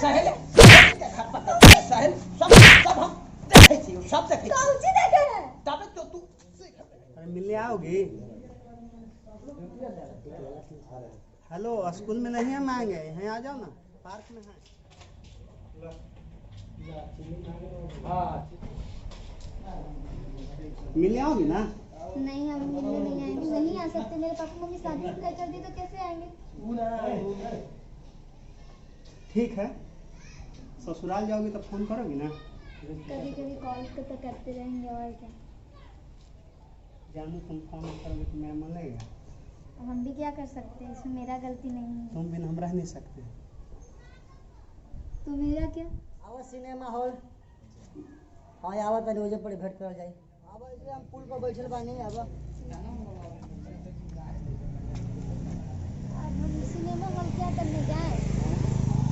सहेली के घर पर देखे सहेली सब हम देखे छी सब देखे कौन सी देखे हैं? तब तो तू अरे मिलने आओगी? हेलो, स्कूल में नहीं हम आएंगे, यहाँ आ जाओ ना, पार्क में है। मिलने आओगी ना? नहीं, हम मिलने नहीं आएंगे, नहीं आ सकते। मेरे पापा मम्मी शादी तय कर दी तो कैसे आएंगे? ठीक है, ससुराल जाओगी तो फोन करोगी ना? कभी कभी कॉल तो करते रहेंगे और क्या। जानू तुम फोन करोगे तो मेरा मन लगेगा? अब हम भी क्या कर सकते हैं, इसमें मेरा गलती नहीं है। तुम बिन हम रह नहीं सकते। तो मेरा क्या? आवा सिनेमा हॉल। हाँ आवा तनी ओजे पर भेंट कर जाई। आवा इसलिए हम पुल पर बैठल बानी। आवा अब हम सिनेमा हॉल क्या करने जाएं?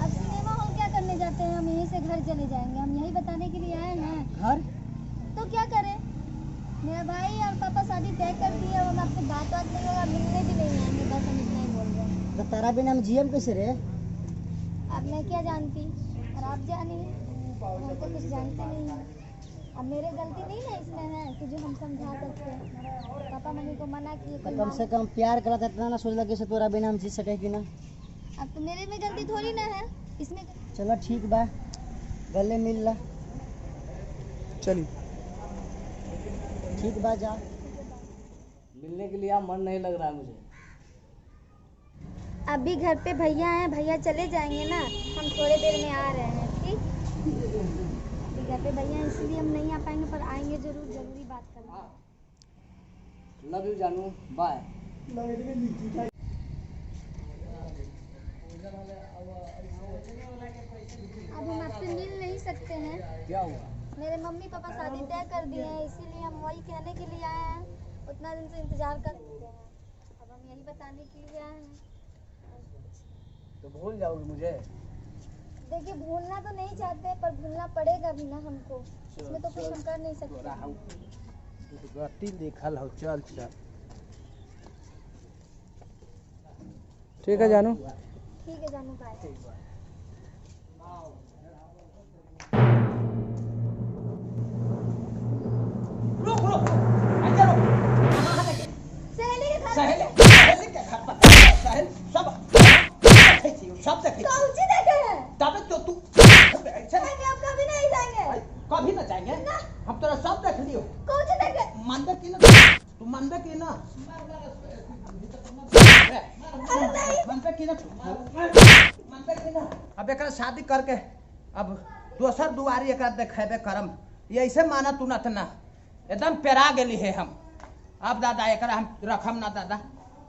अब सिनेमा हॉल क्या करने जाते हैं? हम यहीं से घर चले जाएंगे। हम यही बताने के लिए आए हैं। घर तो क्या करें? मेरा भाई और पापा शादी तय कर दी है। हम आपसे बात नहीं होगा, मिलने भी नहीं आएंगे। बस हम इतना ही बोल रहे हैं। तो तारा बिना हम जीएम कैसे रे? अब मैं क्या जानती और आप जानिए, हम तो कुछ जानते नहीं हैं। अब मेरे गलती नहीं ना इसमें है कि जो हम समझा सकते हैं। पापा मम्मी को मना किए तो कम से कम प्यार करता इतना ना सोच लगे से तोरा बिना हम जी सके कि ना। अब तो मेरे में गलती थोड़ी ना है इसमें। चलो ठीक बा, गले मिल ला। चलिए। ठीक बा, जा। मिलने के लिए मन नहीं लग रहा मुझे। अभी घर पे भैया हैं, भैया चले जाएंगे ना, हम थोड़े देर में आ रहे हैं। ठीक, अभी घर पे भैया हैं इसलिए हम नहीं आ पाएंगे, पर आएंगे जरूर। जरूरी बात करना। लव यू जानू, बाय। अब हम आपसे मिल नहीं सकते हैं। क्या हुआ? मेरे मम्मी पापा शादी तय कर दिए हैं, इसीलिए हम वही कहने के लिए आए हैं। उतना दिन से इंतजार कर चुके हैं, अब हम यही बताने के लिए आए हैं। तो भूल जाओगे मुझे? देखिए, भूलना तो नहीं चाहते, पर भूलना पड़ेगा भी ना हमको। इसमें तो कुछ हम कर नहीं सकते। गति देखल हो, चल चल। ठीक है जानू। ठीक है जानू, बाय। रुक रुक आजा रुक कहां लगे सहेली के घर। सहेली के घर पर देखे सहेली सब देखे कौन सी देखे हैं? तब तो तू जाएंगे, अब कभी नहीं जाएंगे। कभी ना जाएंगे हम तोरा सब देख लियो। कौन सी देखे? मानबे की ना तू मानबे की ना मानबे की ना अब एकरा शादी करके अब दोसर दुआरी एकरा देखेबे करम। ये ऐसे माना तू ना एकदम पेरा गेली है हम। अब दादा एकरा हम रखम ना दादा।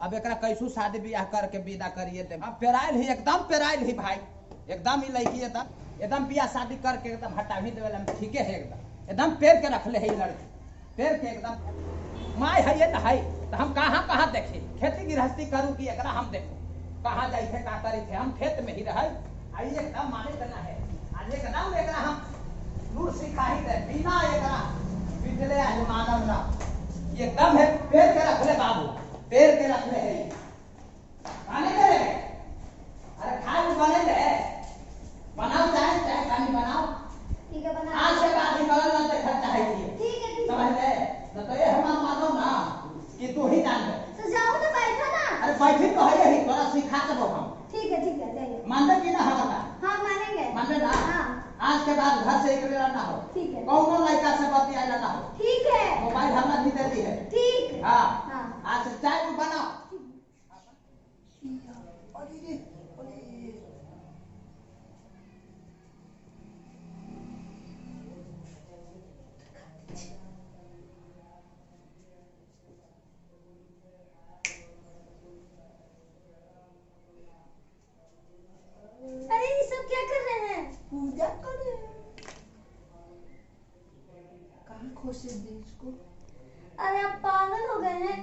अब एकरा कैसू शादी ब्याह करके विदा करिए दे। अब पेराइल ही, एकदम पेराइल ही भाई। एकदम ही लड़की एकदम बियाह शादी करके एकदम हटा भी देवेला ठीक है। एकदम पेड़ के रख ले है लड़की, पेड़ के एकदम माय है ये ना है। तो हम कहाँ कहाँ देखे खेती गृहस्थी करूँ कि एकरा हम देखो कहाँ जाई थे का करी थे। हम खेत में ही रहे। आई एकदम माने करना है। आज एकदम एकरा हम लूट सिखा ही दे बिना एकरा बिजले आज मानव ना एकदम है। पेड़ के रख ले बाबू, पेड़ के रख ले है। खाने दे अरे खाए को बने ले बनाओ, चाहे चाहे पानी बनाओ। ठीक है, बना। आज से बाद निकल ना देखा चाहे ठीक है, ठीक समझ है। ले न तो ये हम मानो ना कि तू ही जान ले। तो जाओ ना, बैठो ना। अरे बैठी तो है यही तोरा सिखा देबो हम। ठीक है, जाइए। मानते कि ना हमारा हाँ, मानेंगे। मानते ना। हाँ। आज के बाद घर से निकलेला ना हो। ठीक है। कौनो लड़का से बतियाला ना हो। ठीक है। मोबाइल हमरा भी दे दी है। ठीक है। हाँ हाँ। आज से चाय को बनाओ। अरे ये सब क्या कर रहे हैं? पूजा कर रहे हैं। कहाँ खोसे दे इसको? अरे आप पागल हो गए हैं।